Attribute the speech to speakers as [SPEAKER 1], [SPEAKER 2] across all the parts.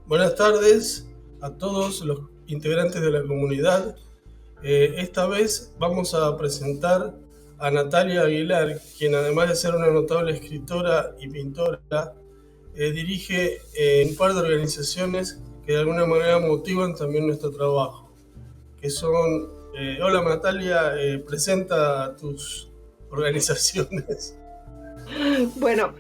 [SPEAKER 1] Buenas tardes a todos los integrantes de la comunidad. Esta vez vamos a presentar a Natalia Aguilar, quien además de ser una notable escritora y pintora, dirige un par de organizaciones que de alguna manera motivan también nuestro trabajo, que son... hola Natalia, presenta tus organizaciones.
[SPEAKER 2] Bueno,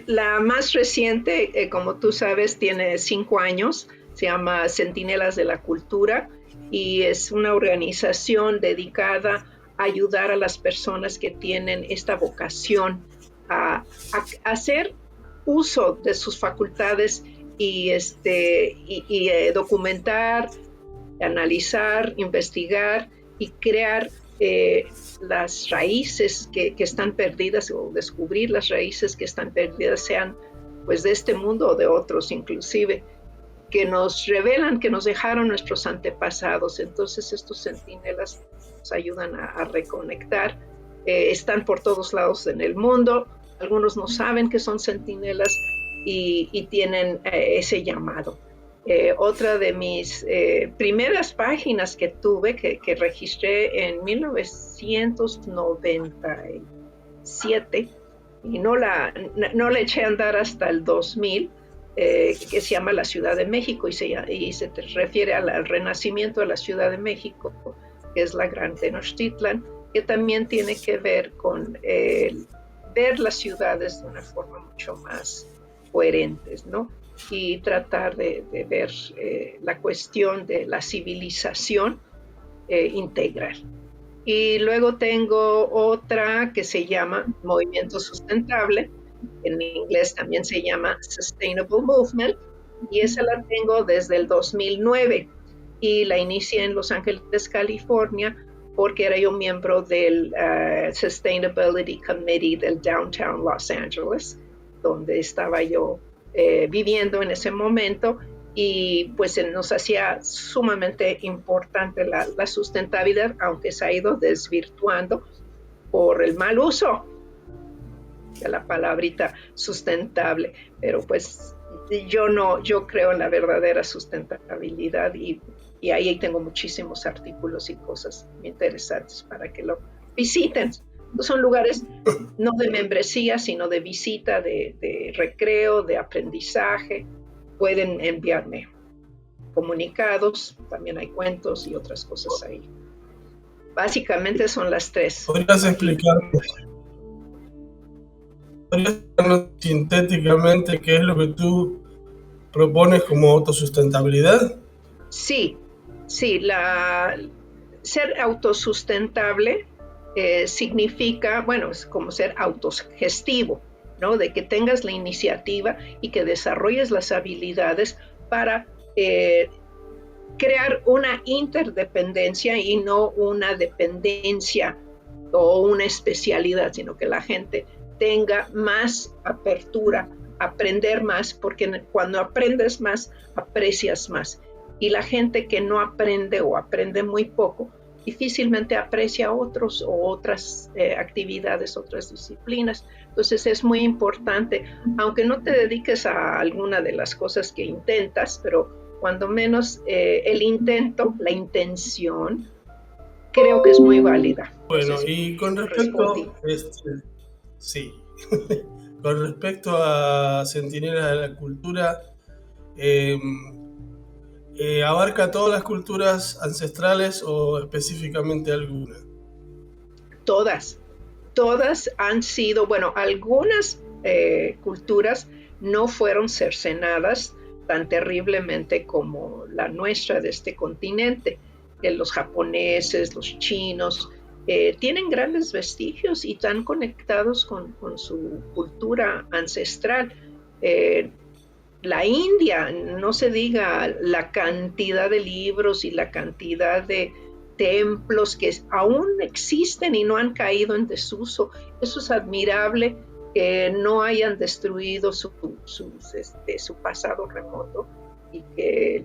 [SPEAKER 2] la más reciente, como tú sabes, tiene 5 años, se llama Centinelas de la Cultura y es una organización dedicada a ayudar a las personas que tienen esta vocación a hacer uso de sus facultades y documentar, analizar, investigar y crear las raíces que están perdidas o descubrir las raíces que están perdidas, sean pues de este mundo o de otros inclusive, que nos revelan, que nos dejaron nuestros antepasados. Entonces estos centinelas nos ayudan a reconectar. Están por todos lados en el mundo, algunos no saben que son centinelas y tienen ese llamado. Otra de mis primeras páginas que tuve, que registré en 1997 y no la eché a andar hasta el 2000, que se llama La Ciudad de México y se refiere al renacimiento de la Ciudad de México, que es la Gran Tenochtitlan, que también tiene que ver con ver las ciudades de una forma mucho más coherentes, ¿no? Y tratar de ver la cuestión de la civilización integral. Y luego tengo otra que se llama Movimiento Sustentable, en inglés también se llama Sustainable Movement, y esa la tengo desde el 2009 y la inicié en Los Ángeles, California, porque era yo miembro del Sustainability Committee del Downtown Los Angeles, donde estaba yo viviendo en ese momento, y pues nos hacía sumamente importante la sustentabilidad, aunque se ha ido desvirtuando por el mal uso de la palabrita sustentable, pero pues yo creo en la verdadera sustentabilidad y ahí tengo muchísimos artículos y cosas interesantes para que lo visiten. Son lugares no de membresía, sino de visita, de recreo, de aprendizaje. Pueden enviarme comunicados, también hay cuentos y otras cosas ahí. Básicamente son las tres.
[SPEAKER 1] ¿Podrías explicarnos sintéticamente qué es lo que tú propones como autosustentabilidad?
[SPEAKER 2] Sí, ser autosustentable significa, bueno, es como ser autogestivo, ¿no? De que tengas la iniciativa y que desarrolles las habilidades para crear una interdependencia y no una dependencia o una especialidad, sino que la gente tenga más apertura, aprender más, porque cuando aprendes más, aprecias más. Y la gente que no aprende o aprende muy poco, difícilmente aprecia otros o otras actividades, otras disciplinas. Entonces es muy importante, aunque no te dediques a alguna de las cosas que intentas, pero cuando menos el intento, la intención, creo que es muy válida. No
[SPEAKER 1] Bueno,
[SPEAKER 2] sé si
[SPEAKER 1] y con
[SPEAKER 2] respondí.
[SPEAKER 1] respecto, sí, con respecto a Centinelas de la Cultura, eh, ¿abarca todas las culturas ancestrales o específicamente alguna?
[SPEAKER 2] Todas han sido, bueno, algunas culturas no fueron cercenadas tan terriblemente como la nuestra de este continente. Los japoneses, los chinos, tienen grandes vestigios y están conectados con su cultura ancestral. La India, no se diga la cantidad de libros y la cantidad de templos que aún existen y no han caído en desuso. Eso es admirable, que no hayan destruido su pasado remoto y que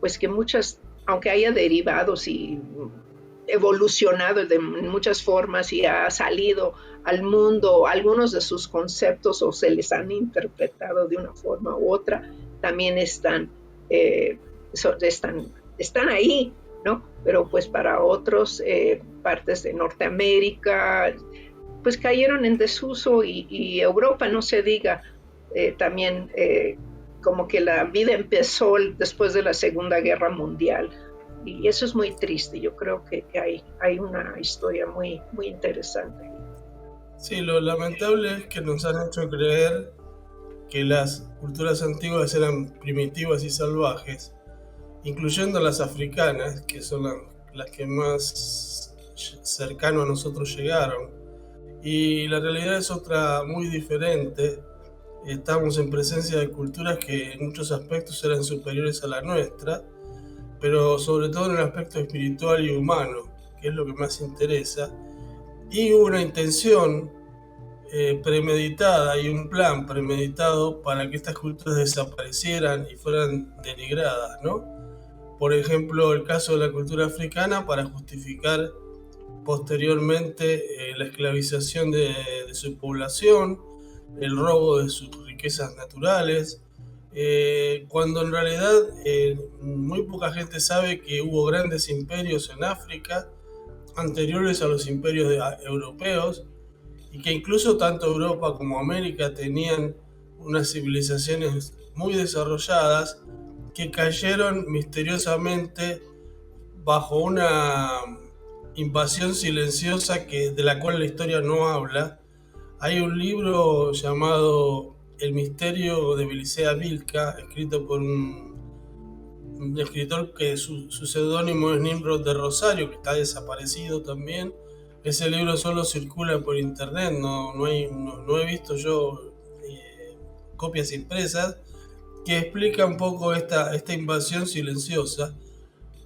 [SPEAKER 2] pues que muchas, aunque haya derivados y evolucionado de muchas formas y ha salido al mundo algunos de sus conceptos o se les han interpretado de una forma u otra, también eh, están ahí, ¿no? Pero pues para otros partes de Norteamérica, pues cayeron en desuso y Europa, no se diga, también como que la vida empezó después de la Segunda Guerra Mundial. Y eso es muy triste. Yo creo que hay una historia muy, muy interesante.
[SPEAKER 1] Sí, lo lamentable es que nos han hecho creer que las culturas antiguas eran primitivas y salvajes, incluyendo las africanas, que son las que más cercano a nosotros llegaron. Y la realidad es otra muy diferente. Estamos en presencia de culturas que en muchos aspectos eran superiores a la nuestra, pero sobre todo en el aspecto espiritual y humano, que es lo que más interesa. Y hubo una intención premeditada y un plan premeditado para que estas culturas desaparecieran y fueran denigradas, ¿no? Por ejemplo, el caso de la cultura africana para justificar posteriormente la esclavización de su población, el robo de sus riquezas naturales, cuando en realidad muy poca gente sabe que hubo grandes imperios en África anteriores a los imperios europeos, y que incluso tanto Europa como América tenían unas civilizaciones muy desarrolladas que cayeron misteriosamente bajo una invasión silenciosa de la cual la historia no habla. Hay un libro llamado El misterio de Bilisea Vilca, escrito por un escritor que su seudónimo es Nimrod de Rosario, que está desaparecido también. Ese libro solo circula por internet, no he visto yo copias impresas, que explica un poco esta invasión silenciosa,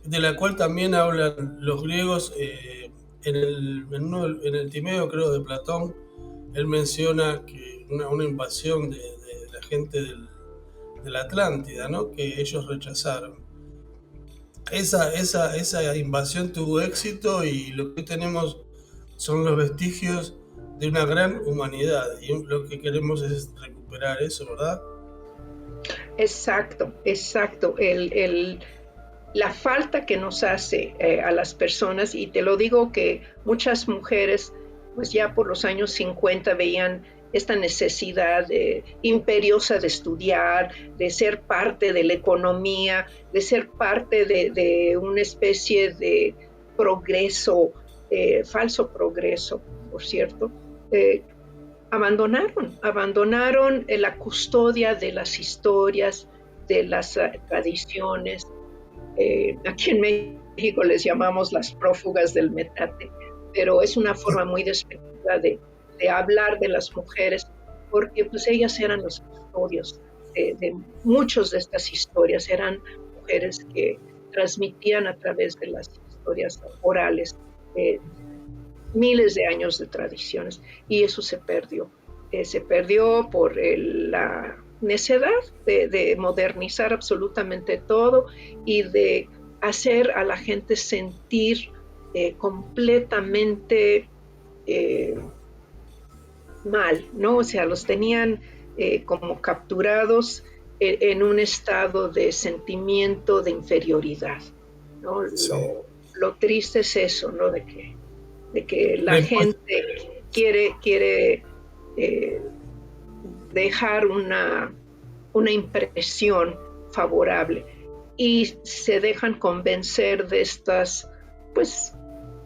[SPEAKER 1] de la cual también hablan los griegos en el Timeo, creo, de Platón. Él menciona que una invasión de la gente de la Atlántida, ¿no? Que ellos rechazaron. Esa invasión tuvo éxito y lo que tenemos son los vestigios de una gran humanidad y lo que queremos es recuperar eso, ¿verdad?
[SPEAKER 2] Exacto, exacto. La falta que nos hace a las personas, y te lo digo que muchas mujeres, pues ya por los años 50 veían esta necesidad imperiosa de estudiar, de ser parte de la economía, de ser parte de una especie de progreso, falso progreso, por cierto. eh, abandonaron la custodia de las historias, de las tradiciones. Aquí en México les llamamos las prófugas del metate, pero es una forma muy despectiva de hablar de las mujeres, porque pues ellas eran los custodios de muchas de estas historias, eran mujeres que transmitían a través de las historias orales miles de años de tradiciones, y eso se perdió por la necedad de modernizar absolutamente todo y de hacer a la gente sentir completamente eh, mal, ¿no? O sea, los tenían como capturados en un estado de sentimiento de inferioridad, ¿no?
[SPEAKER 1] Sí.
[SPEAKER 2] Lo triste es eso, ¿no? De que la gente quiere dejar una impresión favorable y se dejan convencer de estas, pues,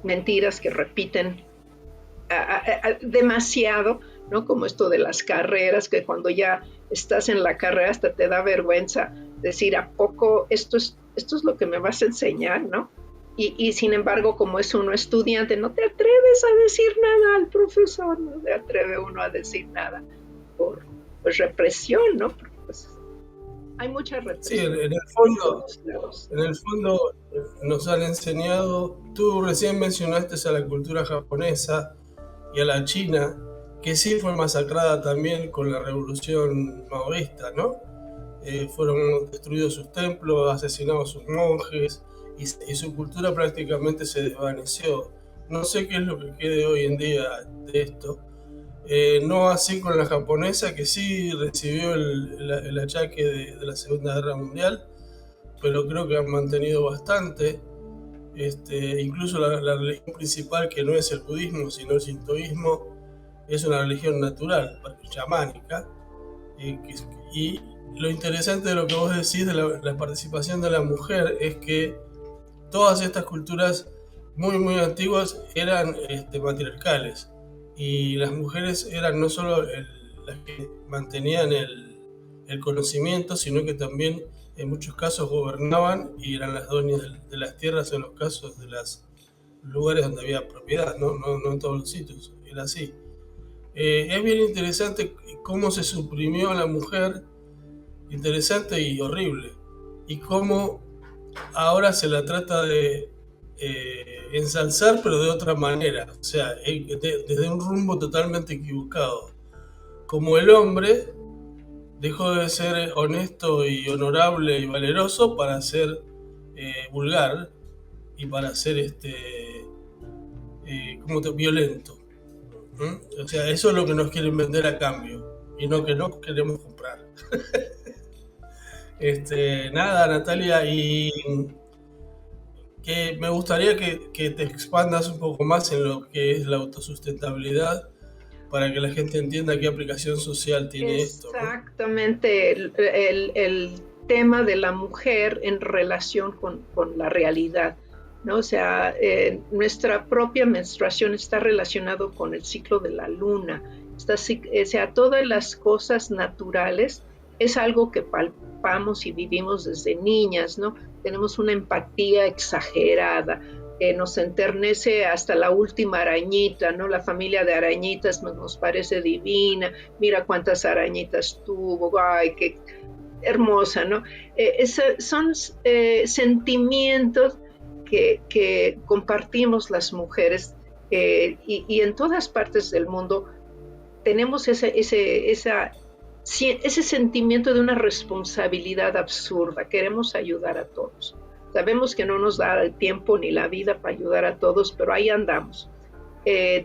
[SPEAKER 2] mentiras que repiten demasiado, ¿no? Como esto de las carreras, que cuando ya estás en la carrera hasta te da vergüenza decir, ¿a poco esto es lo que me vas a enseñar, ¿no? Y sin embargo, como es uno estudiante, no te atreves a decir nada al profesor, no se atreve uno a decir nada por pues, represión, ¿no? Porque pues hay mucha represión.
[SPEAKER 1] Sí, en el fondo nos han enseñado, tú recién mencionaste a la cultura japonesa y a la china, que sí fue masacrada también con la revolución maoísta, ¿no? Fueron destruidos sus templos, asesinados sus monjes y su cultura prácticamente se desvaneció. No sé qué es lo que quede hoy en día de esto, No así con la japonesa, que sí recibió el achaque de la Segunda Guerra Mundial, pero creo que han mantenido bastante. Incluso la religión principal, que no es el budismo, sino el sintoísmo, es una religión natural, chamánica. Y lo interesante de lo que vos decís de la participación de la mujer es que todas estas culturas muy, muy antiguas eran matriarcales. Y las mujeres eran no solo las que mantenían el conocimiento, sino que también en muchos casos gobernaban y eran las dueñas de las tierras en los casos de los lugares donde había propiedad, no en todos los sitios, era así. Es bien interesante cómo se suprimió a la mujer, interesante y horrible, y cómo ahora se la trata de ensalzar, pero de otra manera, o sea, desde un rumbo totalmente equivocado. Como el hombre dejó de ser honesto y honorable y valeroso para ser vulgar y para ser violento. ¿Mm? O sea, eso es lo que nos quieren vender a cambio y no que no queremos comprar. Nada, Natalia, y que me gustaría que te expandas un poco más en lo que es la autosustentabilidad para que la gente entienda qué aplicación social tiene esto, ¿no?
[SPEAKER 2] Exactamente, el tema de la mujer en relación con la realidad, ¿no? O sea, nuestra propia menstruación está relacionado con el ciclo de la luna. O sea, todas las cosas naturales es algo que palpamos y vivimos desde niñas, ¿no? Tenemos una empatía exagerada, nos enternece hasta la última arañita, ¿no? La familia de arañitas nos parece divina, mira cuántas arañitas tuvo, ay, qué hermosa, ¿no? Son sentimientos que compartimos las mujeres y en todas partes del mundo tenemos ese sentimiento de una responsabilidad absurda. Queremos ayudar a todos. Sabemos que no nos da el tiempo ni la vida para ayudar a todos, pero ahí andamos.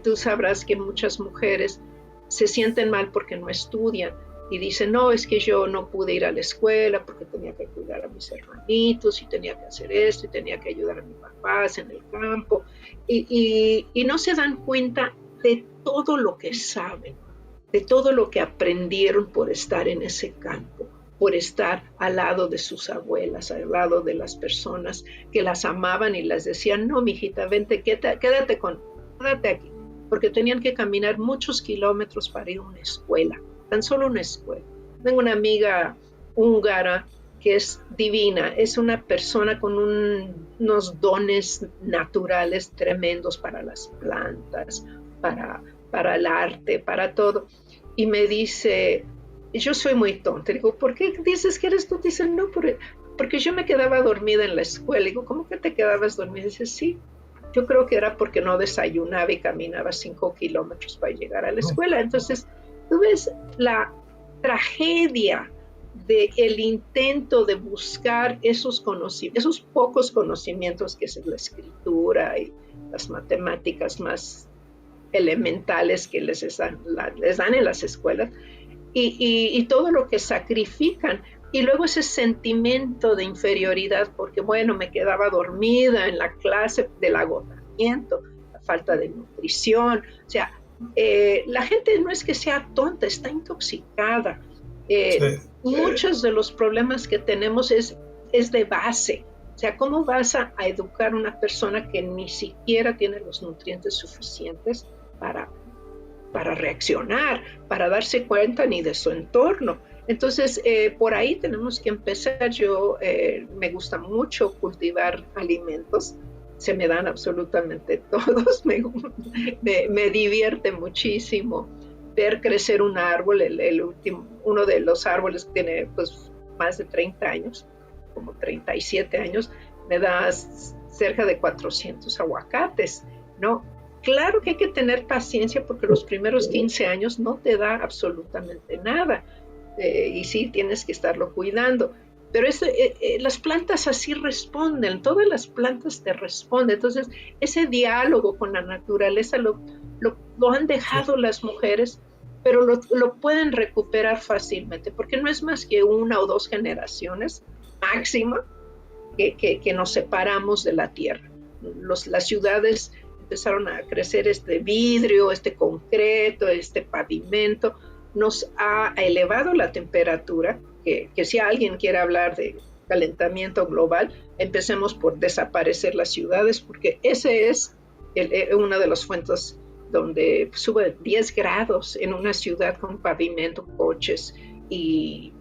[SPEAKER 2] Tú sabrás que muchas mujeres se sienten mal porque no estudian y dicen, no, es que yo no pude ir a la escuela porque tenía que cuidar a mis hermanitos y tenía que hacer esto y tenía que ayudar a mis papás en el campo y no se dan cuenta de todo lo que saben, de todo lo que aprendieron por estar en ese campo, por estar al lado de sus abuelas, al lado de las personas que las amaban y les decían, no, mijita, vente, quédate aquí, porque tenían que caminar muchos kilómetros para ir a una escuela, tan solo una escuela. Tengo una amiga húngara que es divina, es una persona con unos dones naturales tremendos para las plantas, para el arte, para todo. Y me dice, yo soy muy tonta. Digo, ¿por qué dices que eres tú? Dice, no, porque yo me quedaba dormida en la escuela. Digo, ¿cómo que te quedabas dormida? Dice, sí, yo creo que era porque no desayunaba y caminaba 5 kilómetros para llegar a la escuela. Entonces, tú ves la tragedia del intento de buscar esos pocos conocimientos que es la escritura y las matemáticas más elementales que les dan en las escuelas y todo lo que sacrifican y luego ese sentimiento de inferioridad porque bueno, me quedaba dormida en la clase del agotamiento, la falta de nutrición, o sea, la gente no es que sea tonta, está intoxicada. Sí. Muchos de los problemas que tenemos es de base. O sea, ¿cómo vas a educar a una persona que ni siquiera tiene los nutrientes suficientes para reaccionar, para darse cuenta ni de su entorno? Entonces, por ahí tenemos que empezar. Yo me gusta mucho cultivar alimentos, se me dan absolutamente todos, me divierte muchísimo ver crecer un árbol, uno de los árboles que tiene pues más de 30 años, como 37 años, me da cerca de 400 aguacates, ¿no? Claro que hay que tener paciencia porque los primeros 15 años no te da absolutamente nada y sí tienes que estarlo cuidando. Pero las plantas así responden, todas las plantas te responden. Entonces, ese diálogo con la naturaleza lo han dejado las mujeres pero lo pueden recuperar fácilmente, porque no es más que una o dos generaciones máxima que nos separamos de la tierra. Las ciudades empezaron a crecer este vidrio, este concreto, este pavimento, nos ha elevado la temperatura, que si alguien quiere hablar de calentamiento global, empecemos por desaparecer las ciudades, porque ese es una de las fuentes donde sube 10 grados en una ciudad con pavimento, coches y,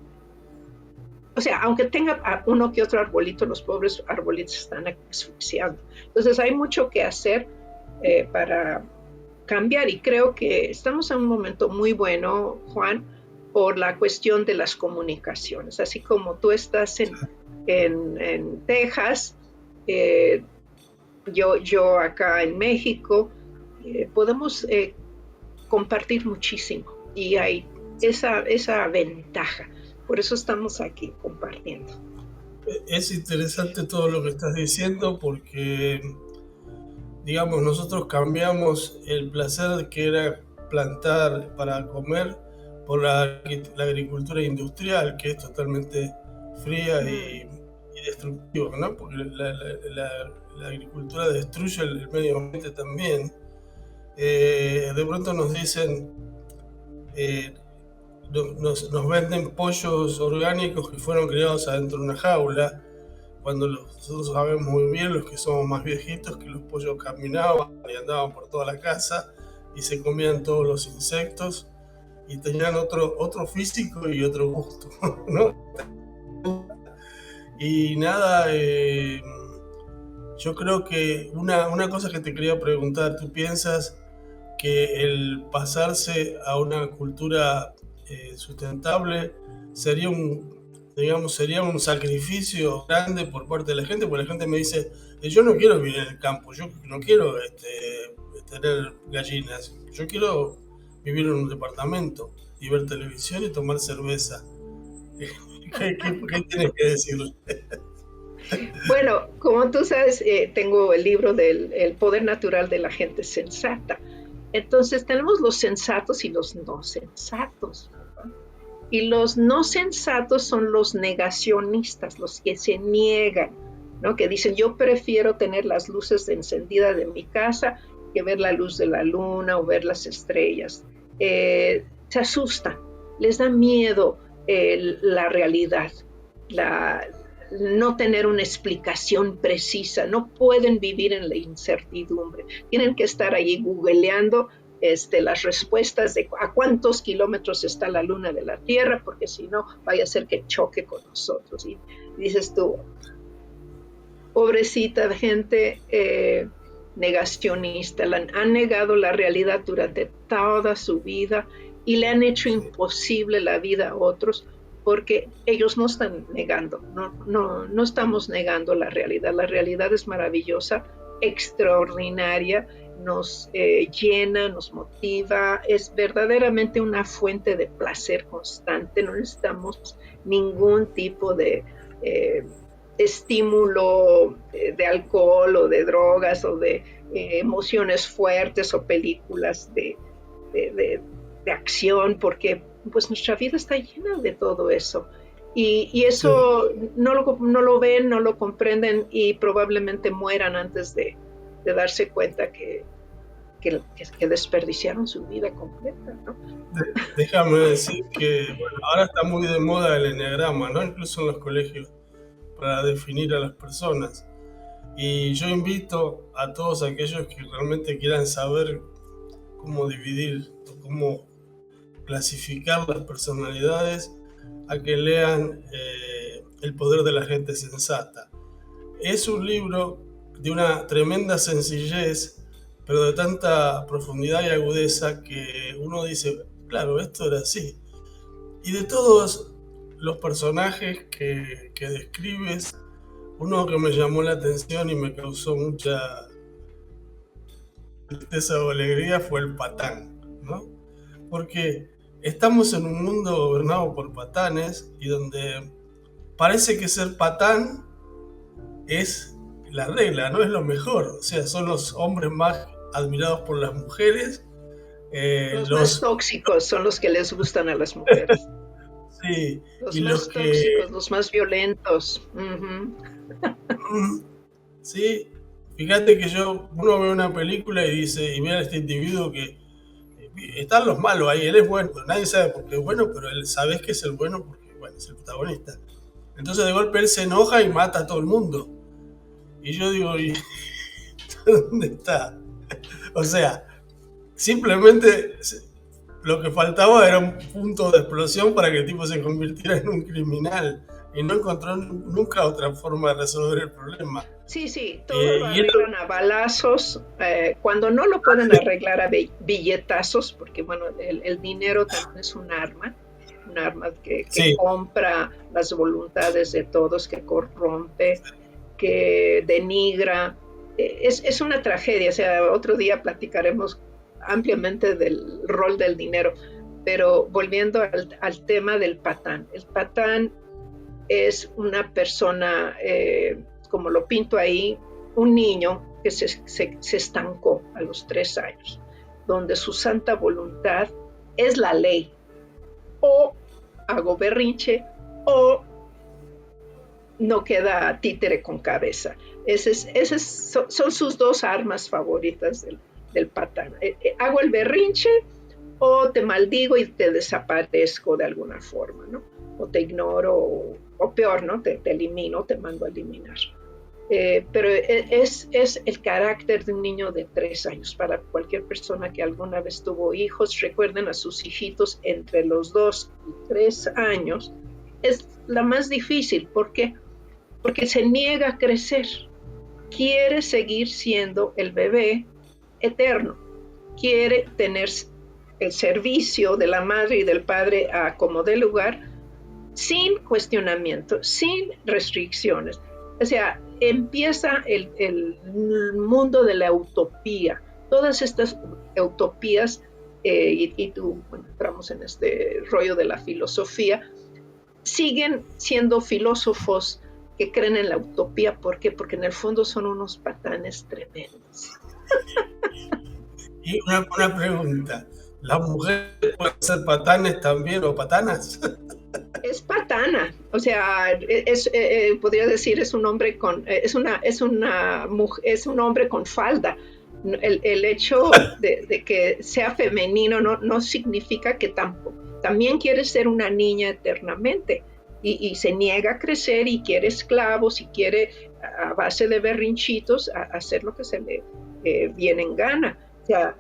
[SPEAKER 2] o sea, aunque tenga uno que otro arbolito, los pobres arbolitos están asfixiando. Entonces hay mucho que hacer para cambiar y creo que estamos en un momento muy bueno, Juan, por la cuestión de las comunicaciones. Así como tú estás en Texas, eh, yo acá en México, podemos compartir muchísimo y hay esa ventaja. Por eso estamos aquí compartiendo.
[SPEAKER 1] Es interesante todo lo que estás diciendo porque, digamos, nosotros cambiamos el placer que era plantar para comer por la agricultura industrial, que es totalmente fría y destructiva, ¿no? Porque la agricultura destruye el medio ambiente también. De pronto nos dicen, nos venden pollos orgánicos que fueron criados adentro de una jaula, cuando nosotros sabemos muy bien, los que somos más viejitos, que los pollos caminaban y andaban por toda la casa y se comían todos los insectos y tenían otro físico y otro gusto, ¿no? Y nada, yo creo que una cosa que te quería preguntar, ¿tú piensas que el pasarse a una cultura sustentable sería sería un sacrificio grande por parte de la gente? Porque la gente me dice, yo no quiero vivir en el campo, yo no quiero tener gallinas, yo quiero vivir en un departamento y ver televisión y tomar cerveza. ¿Qué tienes que decir?
[SPEAKER 2] Bueno, como tú sabes, tengo el libro del el poder natural de la gente sensata. Entonces tenemos los sensatos y los no sensatos. ¿Verdad? Y los no sensatos son los negacionistas, los que se niegan, ¿no? Que dicen, yo prefiero tener las luces encendidas de mi casa que ver la luz de la luna o ver las estrellas. Se asustan, les da miedo la realidad, la, no tener una explicación precisa, no pueden vivir en la incertidumbre, tienen que estar allí googleando las respuestas de a cuántos kilómetros está la luna de la Tierra, porque si no, vaya a ser que choque con nosotros. Y dices tú, pobrecita gente negacionista, han negado la realidad durante toda su vida y le han hecho imposible la vida a otros porque ellos no están negando, no estamos negando la realidad es maravillosa, extraordinaria, nos llena, nos motiva, es verdaderamente una fuente de placer constante, no necesitamos ningún tipo de estímulo de alcohol o de drogas o de emociones fuertes o películas de acción, porque pues nuestra vida está llena de todo eso. Y eso sí. no lo ven, no lo comprenden y probablemente mueran antes de darse cuenta que desperdiciaron su vida completa, ¿no?
[SPEAKER 1] Déjame decir que bueno, ahora está muy de moda el eneagrama, ¿no? Incluso en los colegios, para definir a las personas. Y yo invito a todos aquellos que realmente quieran saber cómo dividir, cómo clasificar las personalidades, a que lean El poder de la gente sensata. Es un libro de una tremenda sencillez, pero de tanta profundidad y agudeza que uno dice, claro, esto era así. Y de todos los personajes que describes, uno que me llamó la atención y me causó mucha tristeza o alegría fue el patán, ¿no? Porque estamos en un mundo gobernado por patanes y donde parece que ser patán es la regla, no es lo mejor. O sea, son los hombres más admirados por las mujeres
[SPEAKER 2] Los más
[SPEAKER 1] Los,
[SPEAKER 2] tóxicos son los que les gustan a las mujeres.
[SPEAKER 1] sí,
[SPEAKER 2] Los
[SPEAKER 1] y los
[SPEAKER 2] más
[SPEAKER 1] que,
[SPEAKER 2] tóxicos, los más violentos. Ujú.
[SPEAKER 1] mm, sí, fíjate que uno ve una película y dice, y ve a este individuo que están los malos ahí, él es bueno, pero nadie sabe por qué es bueno, pero él sabes que es el bueno porque, bueno, es el protagonista. Entonces de golpe él se enoja y mata a todo el mundo. Y yo digo, ¿y dónde está? O sea, simplemente lo que faltaba era un punto de explosión para que el tipo se convirtiera en un criminal. Y no encontró nunca otra forma de resolver el problema.
[SPEAKER 2] Sí, sí, todo lo
[SPEAKER 1] Y esto,
[SPEAKER 2] arreglan a balazos. Cuando no lo pueden arreglar a billetazos, porque bueno, el dinero también es un arma que
[SPEAKER 1] sí,
[SPEAKER 2] compra las voluntades de todos, que corrompe, que denigra. Es una tragedia. O sea, otro día platicaremos ampliamente del rol del dinero. Pero volviendo al tema del patán. El patán es una persona, como lo pinto ahí, un niño que se estancó a los 3 años, donde su santa voluntad es la ley. O hago berrinche o no queda títere con cabeza. Son sus dos armas favoritas del patán. Hago el berrinche o te maldigo y te desaparezco de alguna forma, ¿no? O te ignoro, o peor, ¿no? Te elimino, te mando a eliminar. Pero es el carácter de un niño de 3 años. Para cualquier persona que alguna vez tuvo hijos, recuerden a sus hijitos entre los 2 y 3 años, es la más difícil. ¿Por qué? Porque se niega a crecer. Quiere seguir siendo el bebé eterno. Quiere tener el servicio de la madre y del padre a como dé lugar, sin cuestionamiento, sin restricciones. O sea, empieza el mundo de la utopía. Todas estas utopías, y tú, bueno, entramos en este rollo de la filosofía, siguen siendo filósofos que creen en la utopía. ¿Por qué? Porque en el fondo son unos patanes tremendos.
[SPEAKER 1] y una pregunta. ¿Las mujeres pueden ser patanes también o patanas?
[SPEAKER 2] Es patana, o sea, podría decir es un hombre con, es un hombre con falda. El hecho de que sea femenino no significa que también quiere ser una niña eternamente y se niega a crecer y quiere esclavos y quiere a base de berrinchitos hacer lo que se le viene en gana. O sea,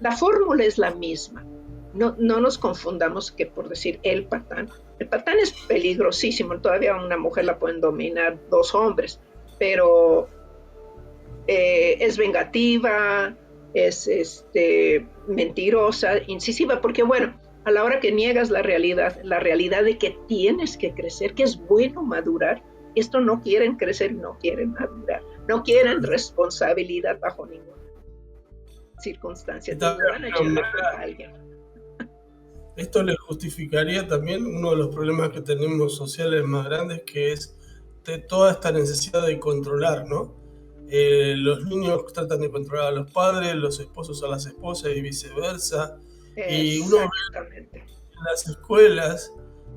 [SPEAKER 2] la fórmula es la misma. No nos confundamos que por decir el patán es peligrosísimo, todavía una mujer la pueden dominar 2 hombres, pero es vengativa, es mentirosa, incisiva, porque bueno, a la hora que niegas la realidad de que tienes que crecer, que es bueno madurar, esto no quieren crecer, no quieren madurar, no quieren responsabilidad bajo ninguna circunstancia, te van a echar la culpa a alguien.
[SPEAKER 1] Esto le justificaría también uno de los problemas que tenemos sociales más grandes, que es toda esta necesidad de controlar, ¿no? Los niños tratan de controlar a los padres, los esposos a las esposas y viceversa. Y uno ve
[SPEAKER 2] Exactamente.
[SPEAKER 1] en las escuelas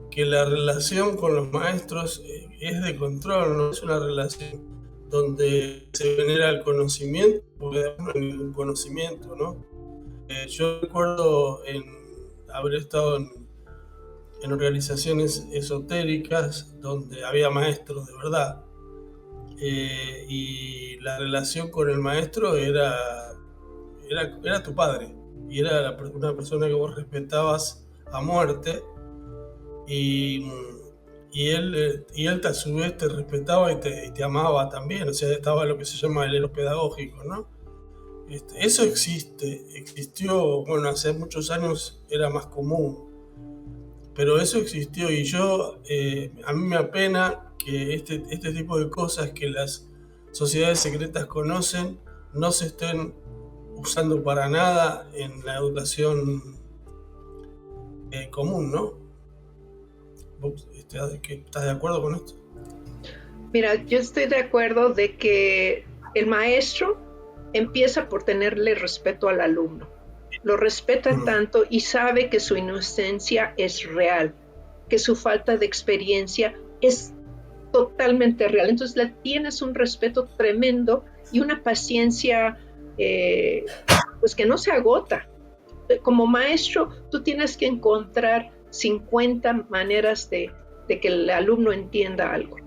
[SPEAKER 1] que la relación con los maestros es de control, no es una relación donde se genera el conocimiento, porque no hay ningún conocimiento, ¿no? Yo recuerdo haber estado en organizaciones esotéricas donde había maestros de verdad, y la relación con el maestro era tu padre, y era una persona que vos respetabas a muerte, y, y él a su vez te respetaba y te amaba también. O sea, estaba lo que se llama el elo pedagógico, ¿no? Eso existió, bueno, hace muchos años era más común, pero eso existió. Y a mí me apena que este tipo de cosas que las sociedades secretas conocen no se estén usando para nada en la educación común, ¿no? ¿Vos estás de acuerdo con esto?
[SPEAKER 2] Mira, yo estoy de acuerdo de que el maestro empieza por tenerle respeto al alumno. lo respeta tanto y sabe que su inocencia es real, que su falta de experiencia es totalmente real. Entonces le tienes un respeto tremendo y una paciencia pues que no se agota. Como maestro, tú tienes que encontrar 50 maneras de que el alumno entienda algo.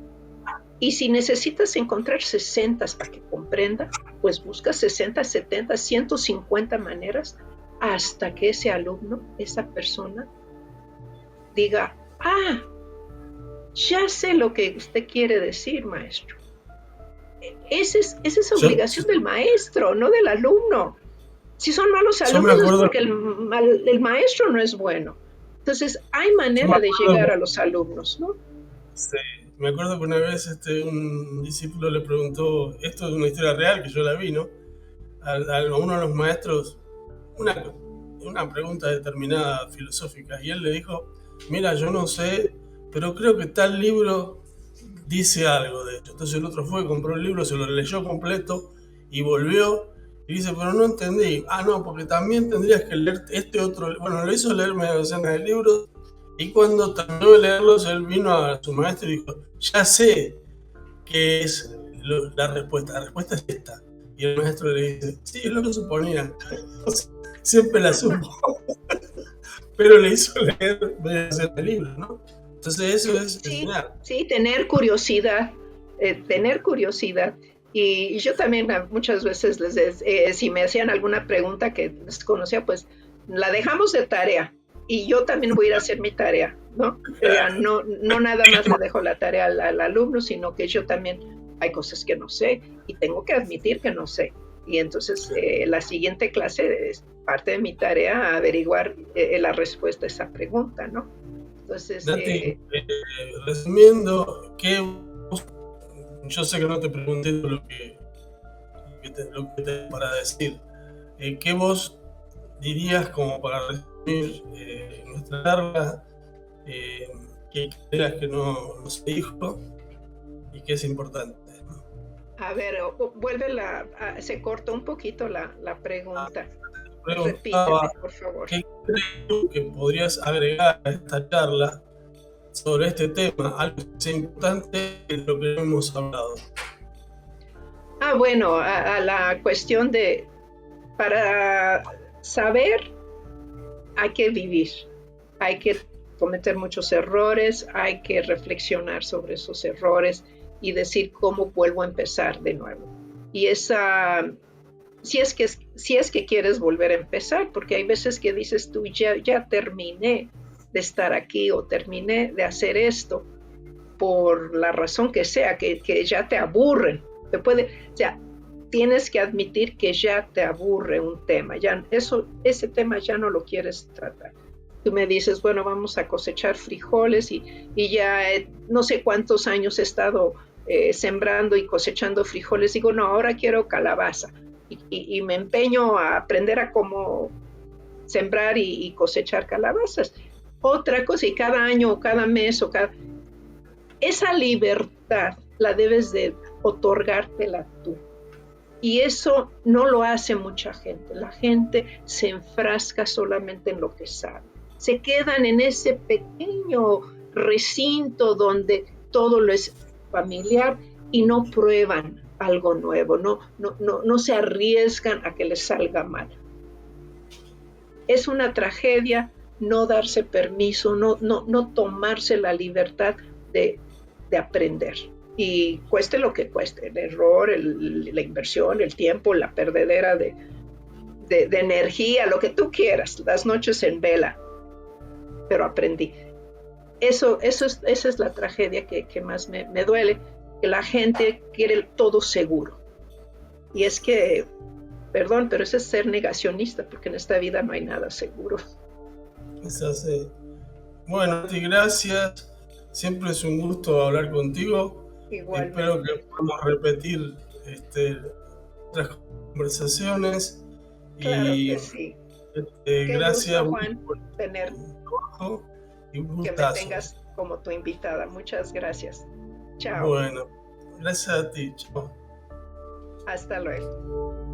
[SPEAKER 2] Y si necesitas encontrar 60 para que comprenda, pues busca 60, 70, 150 maneras hasta que ese alumno, esa persona, diga, ah, ya sé lo que usted quiere decir, maestro. Esa es obligación del maestro, no del alumno. Si son malos alumnos es porque el maestro no es bueno. Entonces, hay manera de llegar a los alumnos, ¿no?
[SPEAKER 1] Sí, me acuerdo que una vez un discípulo le preguntó, esto es una historia real que yo la vi, ¿no? A uno de los maestros, una pregunta determinada filosófica, y él le dijo, mira, yo no sé, pero creo que tal libro dice algo de esto. Entonces el otro fue, compró el libro, se lo leyó completo y volvió y dice, pero no entendí. Ah, no, porque también tendrías que leer este otro. Bueno, lo hizo leer media docena de libros y cuando terminó de leerlos, él vino a su maestro y dijo, ya sé qué es la respuesta es esta. Y el maestro le dice, sí, es lo que suponía. O sea, siempre la supo, pero le hizo leer media docena de libros, ¿no? Entonces eso es enseñar.
[SPEAKER 2] Sí, tener curiosidad, tener curiosidad. Y yo también muchas veces, si me hacían alguna pregunta que desconocía, pues la dejamos de tarea. Y yo también voy a ir a hacer mi tarea, ¿no? No nada más le dejo la tarea al alumno, sino que yo también hay cosas que no sé y tengo que admitir que no sé. Y entonces la siguiente clase es parte de mi tarea averiguar la respuesta a esa pregunta, ¿no? Entonces,
[SPEAKER 1] Nati, resumiendo, yo sé que no te pregunté lo que te para decir. ¿Qué vos dirías como para resumir nuestra charla? ¿Qué creas que no se dijo y qué es importante?
[SPEAKER 2] A ver, se cortó un poquito la pregunta.
[SPEAKER 1] Repíteme,
[SPEAKER 2] por favor.
[SPEAKER 1] ¿qué crees que podrías agregar a esta charla sobre este tema? Algo que sea importante de lo que hemos hablado.
[SPEAKER 2] Bueno, a la cuestión para saber hay que vivir, hay que cometer muchos errores, hay que reflexionar sobre esos errores y decir cómo vuelvo a empezar de nuevo. Y si es que quieres volver a empezar, porque hay veces que dices tú, ya terminé de estar aquí o terminé de hacer esto, por la razón que sea, que ya te aburren. Tienes que admitir que ya te aburre un tema, ese tema ya no lo quieres tratar. Tú me dices, bueno, vamos a cosechar frijoles y ya no sé cuántos años he estado sembrando y cosechando frijoles. Digo, no, ahora quiero calabaza. Y me empeño a aprender a cómo sembrar y cosechar calabazas. Otra cosa, y cada año o cada mes esa libertad la debes de otorgártela tú. Y eso no lo hace mucha gente. La gente se enfrasca solamente en lo que sabe. Se quedan en ese pequeño recinto donde todo lo es familiar y no prueban algo nuevo, no se arriesgan a que les salga mal. Es una tragedia no darse permiso, no tomarse la libertad de aprender. Y cueste lo que cueste, el error, la inversión, el tiempo, la perdedera de energía, lo que tú quieras, las noches en vela, pero aprendí. Esa es la tragedia que más me duele, que la gente quiere todo seguro. Y es que, perdón, pero eso es ser negacionista, porque en esta vida no hay nada seguro.
[SPEAKER 1] Es así. Bueno, Nati, gracias. Siempre es un gusto hablar contigo.
[SPEAKER 2] Igualmente.
[SPEAKER 1] Espero que podamos repetir otras conversaciones.
[SPEAKER 2] Claro que sí.
[SPEAKER 1] Gracias,
[SPEAKER 2] gusto, Juan, tener
[SPEAKER 1] y un
[SPEAKER 2] que me tengas como tu invitada. Muchas gracias. Chao.
[SPEAKER 1] Bueno, gracias a ti. Chao.
[SPEAKER 2] Hasta luego.